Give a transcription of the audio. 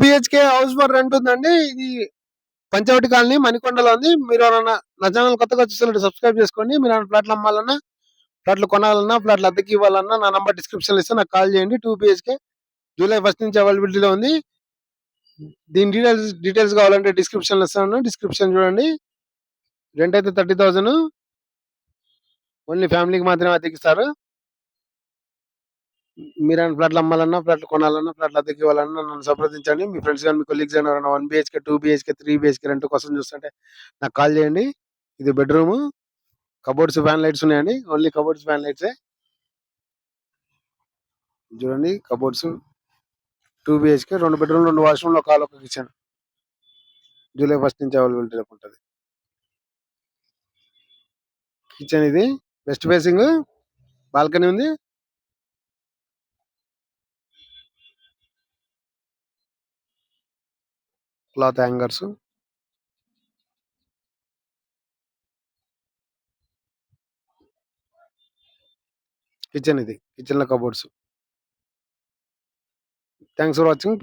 BHK house for rent ఉందండి. ఇది Panchavati colony మణికొండలో ఉంది. మీరు ఎవరన్నా నా ఛానల్ కొత్తగా వచ్చేసినట్టు సబ్స్క్రైబ్ చేసుకోండి. మీరు ఏమైనా ఫ్లాట్లు అమ్మాలన్నా, ఫ్లాట్లు కొనాలన్నా, ఫ్లాట్లు అద్దెకి ఇవ్వాలన్నా నా నంబర్ డిస్క్రిప్షన్ ఇస్తే నాకు కాల్ చేయండి. 2 బిహెచ్కే జూలై 1 నుంచి అవైలబిలిటీలో ఉంది. దీని డీటెయిల్స్ కావాలంటే డిస్క్రిప్షన్ ఇస్తాను. డిస్క్రిప్షన్ చూడండి. రెంట్ అయితే 30,000. ఓన్లీ ఫ్యామిలీకి మాత్రమే అద్దెకిస్తారు. మీరేమైనా ఫ్లాట్లు అమ్మాలన్నా, ఫ్లాట్లు కొనాలన్నా, ఫ్లాట్లు అద్దెకి ఇవ్వాలన్నా నన్ను సంప్రదించండి. మీ ఫ్రెండ్స్ కానీ, మీ కొలీగ్స్ కానీ ఎవరైనా 1 బిహెచ్కే, 2 బిహెచ్కే, 3 బిహెచ్కే రెంట్ కోసం చూస్తుంటే నాకు కాల్ చేయండి. ఇది బెడ్రూమ్, కబోర్డ్స్, ఫ్యాన్ లైట్స్ ఉన్నాయండి. ఓన్లీ కబోర్డ్స్, ఫ్యాన్ లైట్సే చూడండి. కబోర్డ్స్ 2 బిహెచ్కే, 2 బెడ్రూమ్, 2 వాష్రూమ్, ఒక హాల్, ఒక కిచెన్. జూలై 1 నుంచి అవైలబిలిటీ ఉంటుంది. కిచెన్ ఇది వెస్ట్ ఫేసింగ్, బాల్కనీ ఉంది. క్లాత్ హ్యాంగర్స్, కిచెన్ ఇది. కిచెన్ లో కబోర్డ్స్. Thanks for watching.